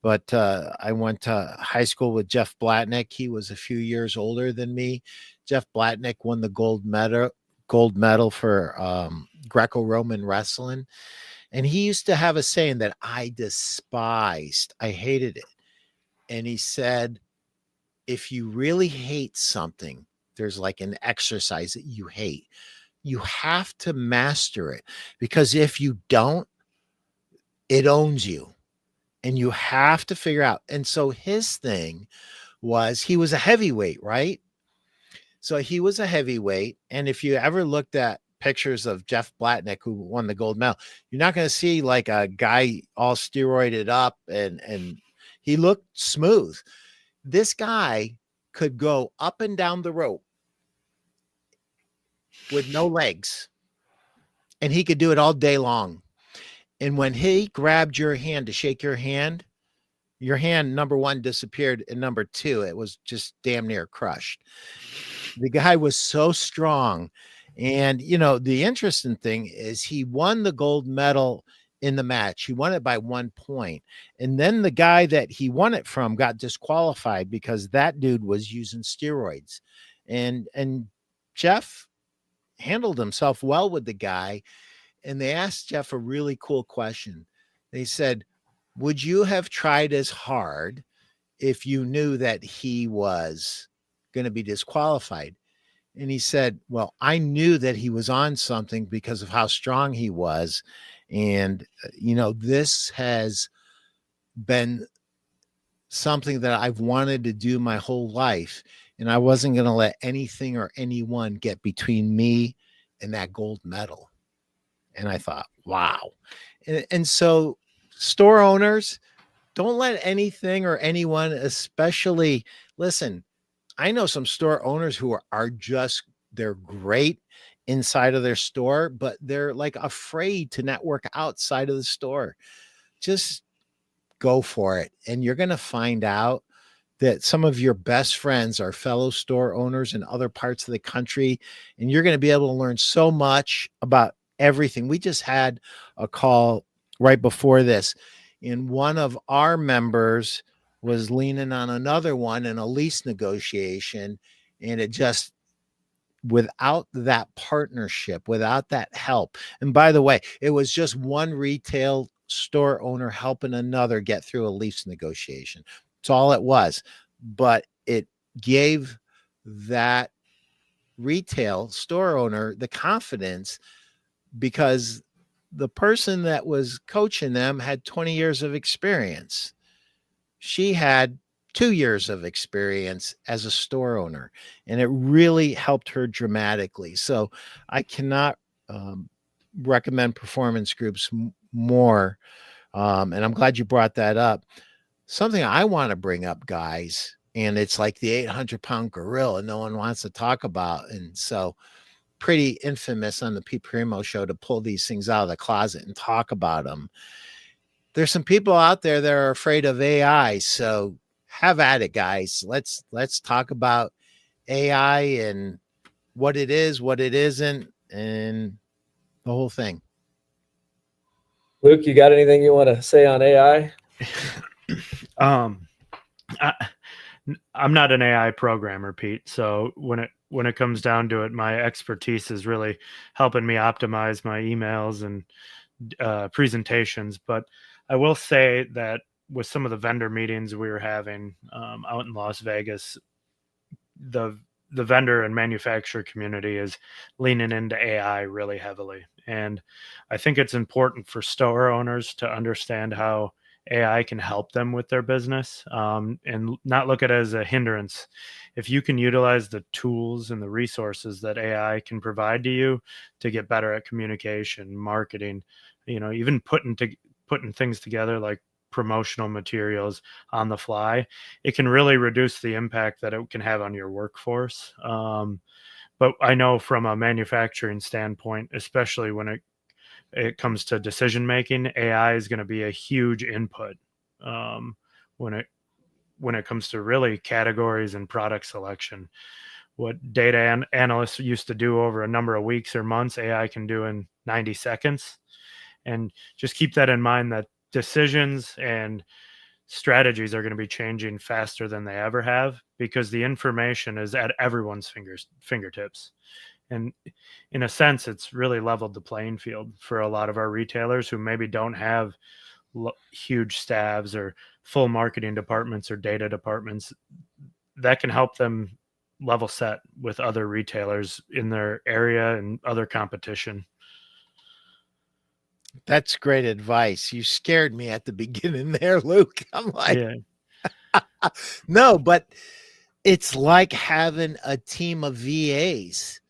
but I went to high school with Jeff Blatnick. He was a few years older than me. Jeff Blatnick won the gold medal for Greco-Roman wrestling. And he used to have a saying that I despised. I hated it. And he said, if you really hate something, there's like an exercise that you hate. You have to master it, because if you don't, it owns you, and you have to figure out. And so his thing was, he was a heavyweight, right? So he was a heavyweight. And if you ever looked at pictures of Jeff Blatnick, who won the gold medal, you're not going to see like a guy all steroided up, and he looked smooth. This guy could go up and down the rope with no legs, and he could do it all day long. And when he grabbed your hand to shake your hand, number one, disappeared, and number two, it was just damn near crushed. The guy was so strong. And, the interesting thing is he won the gold medal in the match. He won it by 1 point. And then the guy that he won it from got disqualified because that dude was using steroids. And Jeff handled himself well with the guy. And they asked Jeff a really cool question. They said, would you have tried as hard if you knew that he was going to be disqualified? And he said, well, I knew that he was on something because of how strong he was. And, this has been something that I've wanted to do my whole life. And I wasn't going to let anything or anyone get between me and that gold medal. And I thought, wow. And so store owners, don't let anything or anyone, especially, listen, I know some store owners who they're great inside of their store, but they're like afraid to network outside of the store. Just go for it. And you're going to find out that some of your best friends are fellow store owners in other parts of the country. And you're going to be able to learn so much about everything. We just had a call right before this, and one of our members was leaning on another one in a lease negotiation, and it just, without that partnership, without that help. And by the way, it was just one retail store owner helping another get through a lease negotiation. That's all it was. But it gave that retail store owner the confidence, because the person that was coaching them had 20 years of experience. She had 2 years of experience as a store owner, and it really helped her dramatically. So I cannot recommend performance groups more. And I'm glad you brought that up. Something I want to bring up, guys, and it's like the 800-pound gorilla no one wants to talk about. And so pretty infamous on the Pete Primeau show to pull these things out of the closet and talk about them. There's some people out there that are afraid of AI. So have at it, guys. Let's talk about AI and what it is, what it isn't, and the whole thing. Luke, you got anything you want to say on AI? I'm not an AI programmer, Pete. So when it comes down to it, my expertise is really helping me optimize my emails and presentations. But I will say that with some of the vendor meetings we were having out in Las Vegas, the vendor and manufacturer community is leaning into AI really heavily. And I think it's important for store owners to understand how AI can help them with their business, and not look at it as a hindrance. If you can utilize the tools and the resources that AI can provide to you to get better at communication, marketing, even putting things together like promotional materials on the fly, it can really reduce the impact that it can have on your workforce. But I know from a manufacturing standpoint, especially when it comes to decision making, AI is going to be a huge input when it comes to really categories and product selection. What data analysts used to do over a number of weeks or months, AI can do in 90 seconds. And just keep that in mind, that decisions and strategies are going to be changing faster than they ever have, because the information is at everyone's fingertips. And in a sense, it's really leveled the playing field for a lot of our retailers who maybe don't have huge staffs or full marketing departments or data departments. That can help them level set with other retailers in their area and other competition. That's great advice. You scared me at the beginning there, Luke. I'm like, Yeah. No, but it's like having a team of VAs,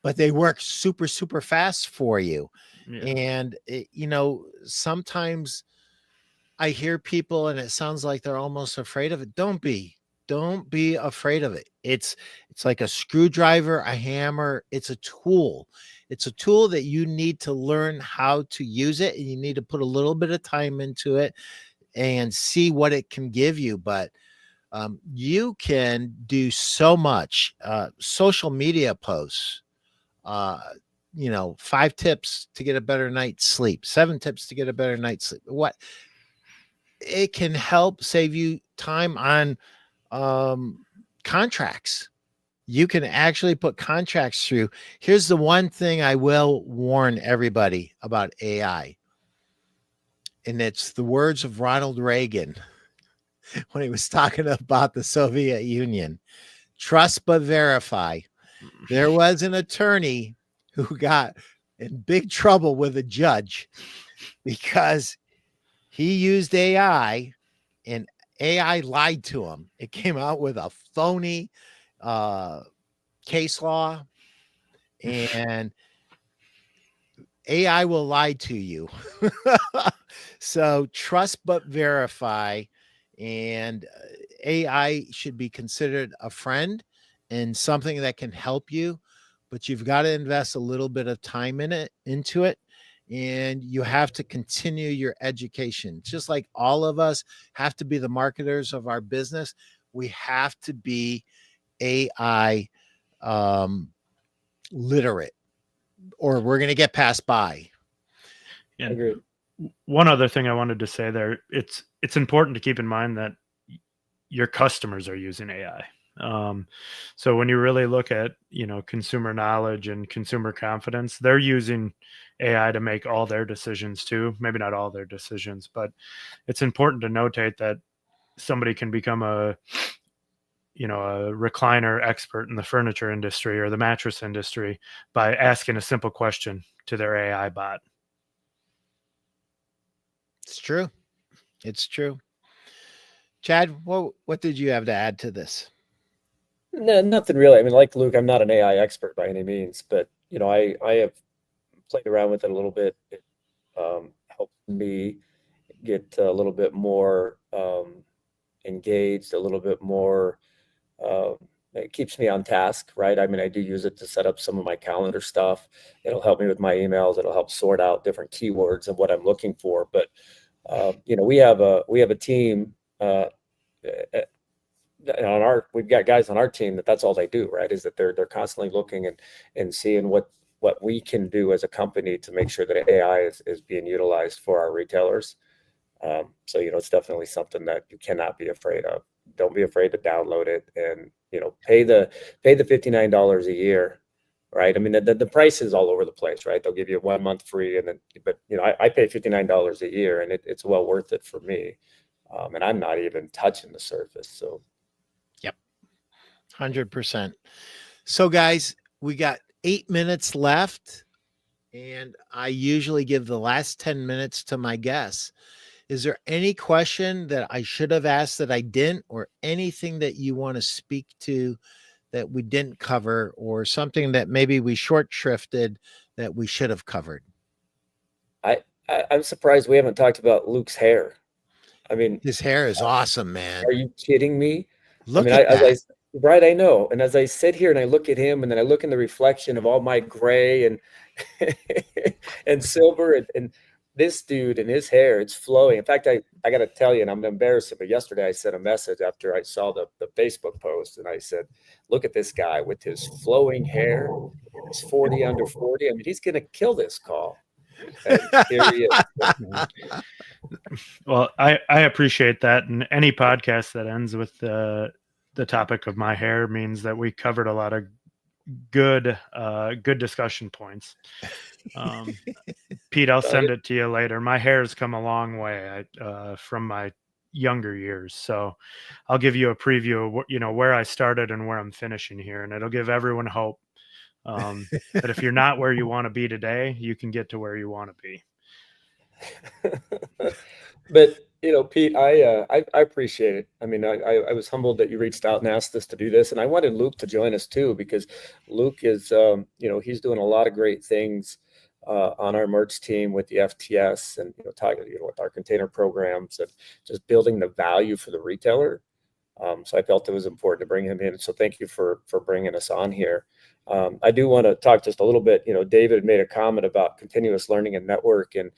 but they work super, super fast for you. Yeah. And, sometimes I hear people and it sounds like they're almost afraid of it. Don't be afraid of it. It's like a screwdriver, a hammer. It's a tool. It's a tool that you need to learn how to use it, and you need to put a little bit of time into it and see what it can give you. But you can do so much. Social media posts, 5 tips to get a better night's sleep, 7 tips to get a better night's sleep. What it can help save you time on contracts. You can actually put contracts through. Here's the one thing I will warn everybody about AI, and it's the words of Ronald Reagan when he was talking about the Soviet Union: trust but verify. There was an attorney who got in big trouble with a judge because he used AI and AI lied to him. It came out with a phony case law, and AI will lie to you. So trust but verify, and AI should be considered a friend and something that can help you, but you've got to invest a little bit of time into it. And you have to continue your education. Just like all of us have to be the marketers of our business, we have to be AI literate. or we're going to get passed by. And Agreed. one other thing I wanted to say there, it's important to keep in mind that your customers are using AI. So when you really look at, consumer knowledge and consumer confidence, they're using AI to make all their decisions too. Maybe not all their decisions, but it's important to notate that somebody can become a recliner expert in the furniture industry or the mattress industry by asking a simple question to their AI bot. It's true. It's true. Chad, what did you have to add to this? No, nothing really. I mean, like Luke, I'm not an AI expert by any means, but I have played around with it a little bit. It helped me get a little bit more engaged, a little bit more. It keeps me on task, right? I mean, I do use it to set up some of my calendar stuff. It'll help me with my emails. It'll help sort out different keywords of what I'm looking for. But we have a team. We've got guys on our team that's all they do, right? Is that they're constantly looking and seeing what we can do as a company to make sure that AI is being utilized for our retailers. So it's definitely something that you cannot be afraid of. Don't be afraid to download it and pay the $59 a year, right? I mean the price is all over the place, right? They'll give you 1 month free, and then I pay $59 a year, and it's well worth it for me. And I'm not even touching the surface. So, yep, 100%. So, guys, we got 8 minutes left, and I usually give the last 10 minutes to my guests. Is there any question that I should have asked that I didn't, or anything that you want to speak to that we didn't cover, or something that maybe we short shrifted that we should have covered? I'm surprised we haven't talked about Luke's hair. I mean, his hair is awesome, man. Are you kidding me? Look at that. Right, I know. And as I sit here and I look at him, and then I look in the reflection of all my gray and and silver, and this dude and his hair, it's flowing. In fact, I got to tell you, and I'm embarrassed, but yesterday I sent a message after I saw the Facebook post, and I said, look at this guy with his flowing hair, his 40 under 40. I mean, he's going to kill this call. And here he is. Well, I appreciate that. And any podcast that ends with the topic of my hair means that we covered a lot of good discussion points. Pete, I'll send it to you later. My hair's come a long way from my younger years. So I'll give you a preview of where I started and where I'm finishing here. And it'll give everyone hope. But if you're not where you want to be today, you can get to where you want to be. But Pete, I appreciate it. I mean, I was humbled that you reached out and asked us to do this, and I wanted Luke to join us too, because Luke is he's doing a lot of great things on our merch team with the FTS, and talking with our container programs, and just building the value for the retailer. So I felt it was important to bring him in. So thank you for bringing us on here. I do want to talk just a little bit. David made a comment about continuous learning and network, and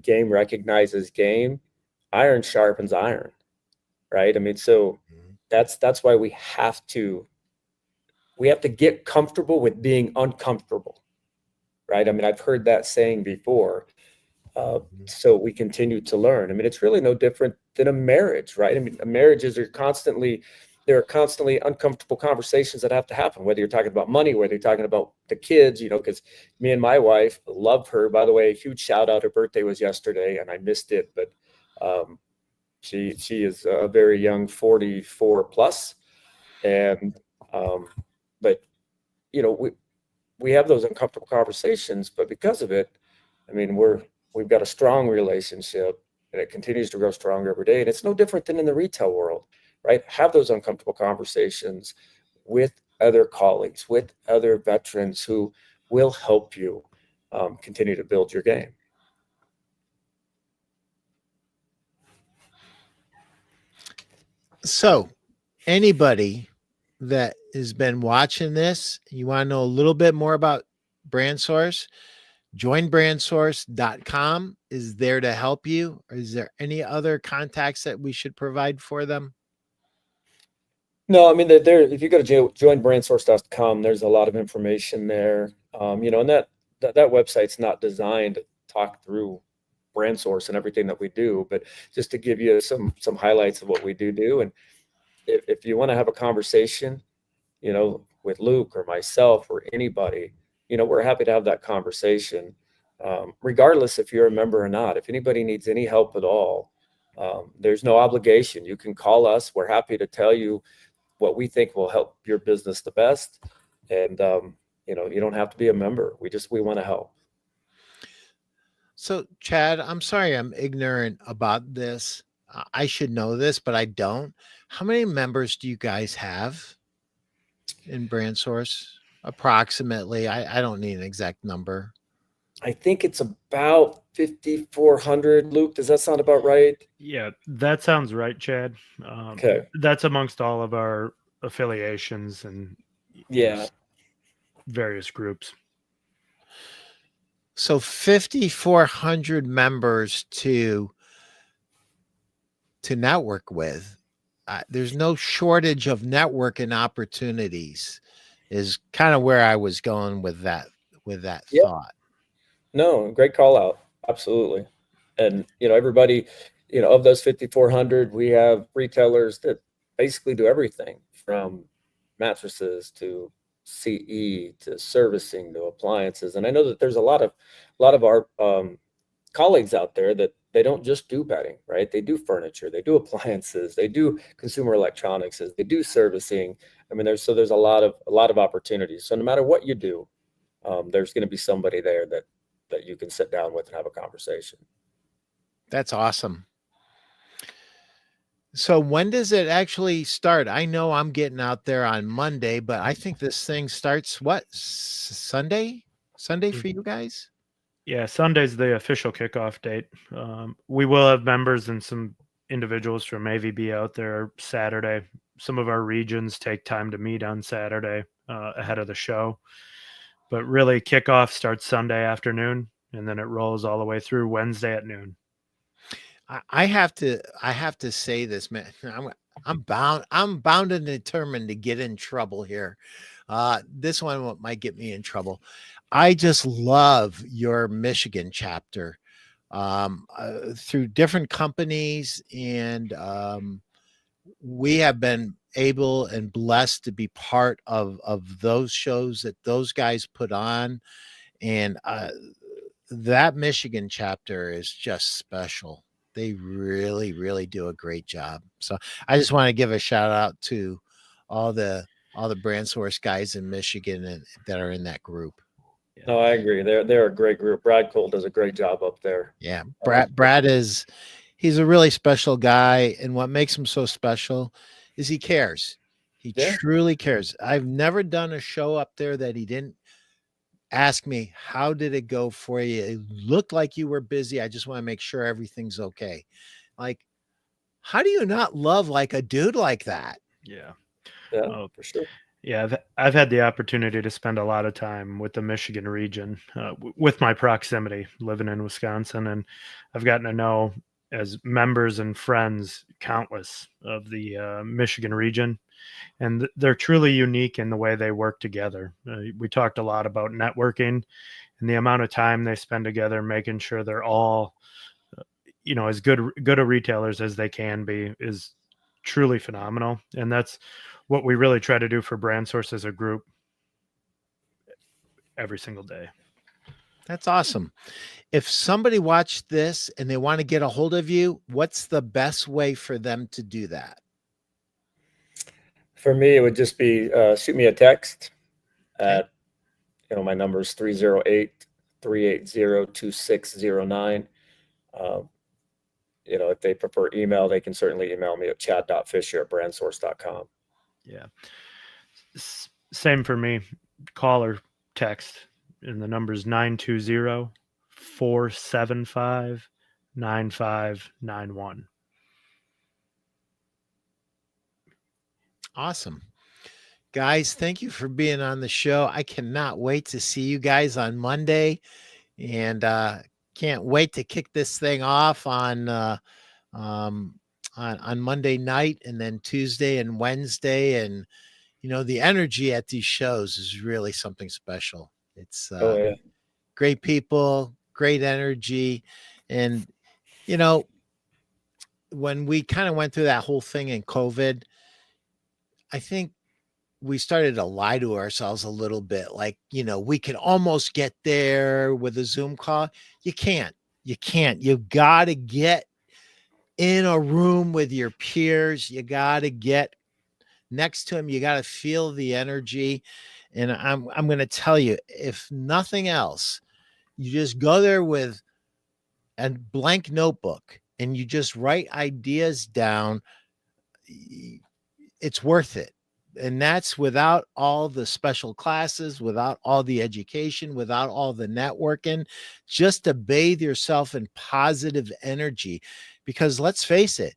game recognizes game. Iron sharpens iron, right? I mean, so that's why we have to get comfortable with being uncomfortable, right? I mean, I've heard that saying before. So we continue to learn. I mean, it's really no different than a marriage, right? I mean, marriages are constantly uncomfortable conversations that have to happen, whether you're talking about money, whether you're talking about the kids, because me and my wife love her. By the way, a huge shout out. Her birthday was yesterday and I missed it, but she is a very young 44 plus. And, but we have those uncomfortable conversations, but because of it, I mean, we've got a strong relationship, and it continues to grow stronger every day. And it's no different than in the retail world, right? Have those uncomfortable conversations with other colleagues, with other veterans who will help you continue to build your game. So anybody that has been watching this, you want to know a little bit more about BrandSource, joinbrandsource.com is there to help you. Or is there any other contacts that we should provide for them? No, I mean, if you go to joinbrandsource.com, there's a lot of information there. And that that website's not designed to talk through brand source and everything that we do, but just to give you some highlights of what we do. And if you want to have a conversation, with Luke or myself or anybody, we're happy to have that conversation, regardless if you're a member or not. If anybody needs any help at all, there's no obligation. You can call us. We're happy to tell you what we think will help your business the best. And, you don't have to be a member. We want to help. So, Chad, I'm sorry I'm ignorant about this. I should know this, but I don't. How many members do you guys have in Brand Source? Approximately. I don't need an exact number. I think it's about 5,400. Luke, does that sound about right? Yeah, that sounds right, Chad. Okay. That's amongst all of our affiliations and Yeah. various groups. So 5,400 members to network with. There's no shortage of networking opportunities is kind of where I was going with that Yep. thought. No, great call out. Absolutely. And, everybody, of those 5,400, we have retailers that basically do everything from mattresses to CE to servicing to appliances. And I know that there's a lot of our colleagues out there that they don't just do bedding, right? They do furniture, they do appliances, they do consumer electronics, they do servicing. I mean, there's a lot of opportunities. So no matter what you do, there's going to be somebody there that you can sit down with and have a conversation. That's awesome. So when does it actually start? I know I'm getting out there on Monday, but I think this thing starts Sunday for you guys? Yeah, Sunday's the official kickoff date. We will have members and some individuals from AVB out there Saturday. Some of our regions take time to meet on Saturday ahead of the show. But really, kickoff starts Sunday afternoon, and then it rolls all the way through Wednesday at noon. I have to say this, man. I'm bound and determined to get in trouble here. This one might get me in trouble. I just love your Michigan chapter through different companies, and we have been able and blessed to be part of those shows that those guys put on, and that Michigan chapter is just special. They really, really do a great job. So I just want to give a shout out to all the Brand Source guys in Michigan that are in that group. No, I agree. They're a great group. Brad Cole does a great job up there. Yeah, Brad he's a really special guy, and what makes him so special is he cares. He truly cares. I've never done a show up there that he didn't ask me, how did it go for you? It looked like you were busy. I just want to make sure everything's okay. Like, how do you not love like a dude like that? Yeah. Yeah, for sure. Yeah, I've had the opportunity to spend a lot of time with the Michigan region with my proximity living in Wisconsin. And I've gotten to know, as members and friends, countless of the Michigan region. And they're truly unique in the way they work together. We talked a lot about networking and the amount of time they spend together, making sure they're all, as good a retailers as they can be is truly phenomenal. And that's what we really try to do for Brand Source as a group every single day. That's awesome. If somebody watched this and they want to get a hold of you, what's the best way for them to do that? For me, it would just be shoot me a text at, my number is 308-380-2609. If they prefer email, they can certainly email me at chad.fisher@brandsource.com. Yeah. Same for me. Call or text, and the number is 920-475-9591. Awesome. Guys, thank you for being on the show. I cannot wait to see you guys on Monday, and can't wait to kick this thing off on Monday night, and then Tuesday and Wednesday. And the energy at these shows is really something special. It's great people, great energy. And, you know, when we kind of went through that whole thing in COVID, I think we started to lie to ourselves a little bit. Like, you know, we can almost get there with a Zoom call. You can't. You've got to get in a room with your peers. You got to get next to them. You got to feel the energy. And I'm going to tell you, if nothing else, you just go there with a blank notebook and you just write ideas down. It's worth it. And that's without all the special classes, without all the education, without all the networking, just to bathe yourself in positive energy. Because let's face it,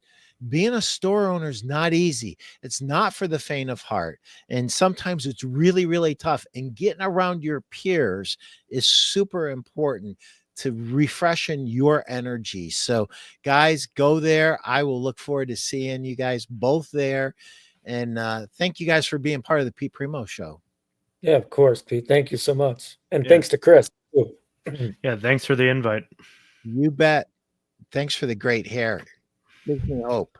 being a store owner is not easy. It's not for the faint of heart. And sometimes it's really, really tough. And getting around your peers is super important to refreshen your energy. So guys, go there. I will look forward to seeing you guys both there. And thank you guys for being part of the Pete Primeau Show. Yeah, of course, Pete. Thank you so much. And Yeah. thanks to Chris. Yeah, thanks for the invite. You bet. Thanks for the great hair. Gives me hope.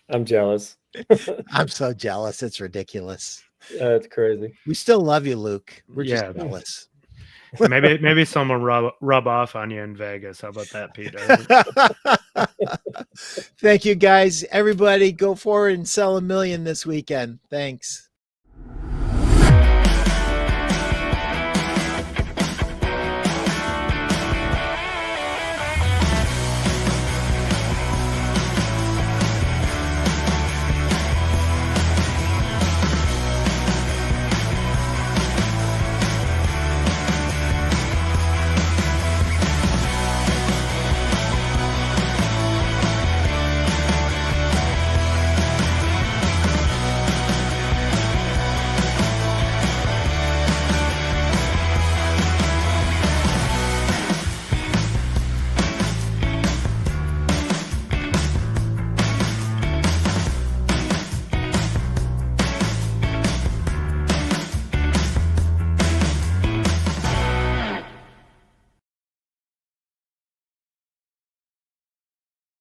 I'm jealous. I'm so jealous. It's ridiculous. It's crazy. We still love you, Luke. We're just Yeah. jealous. Maybe someone rub off on you in Vegas. How about that, Peter? Thank you, guys. Everybody, go forward and sell 1 million this weekend. Thanks.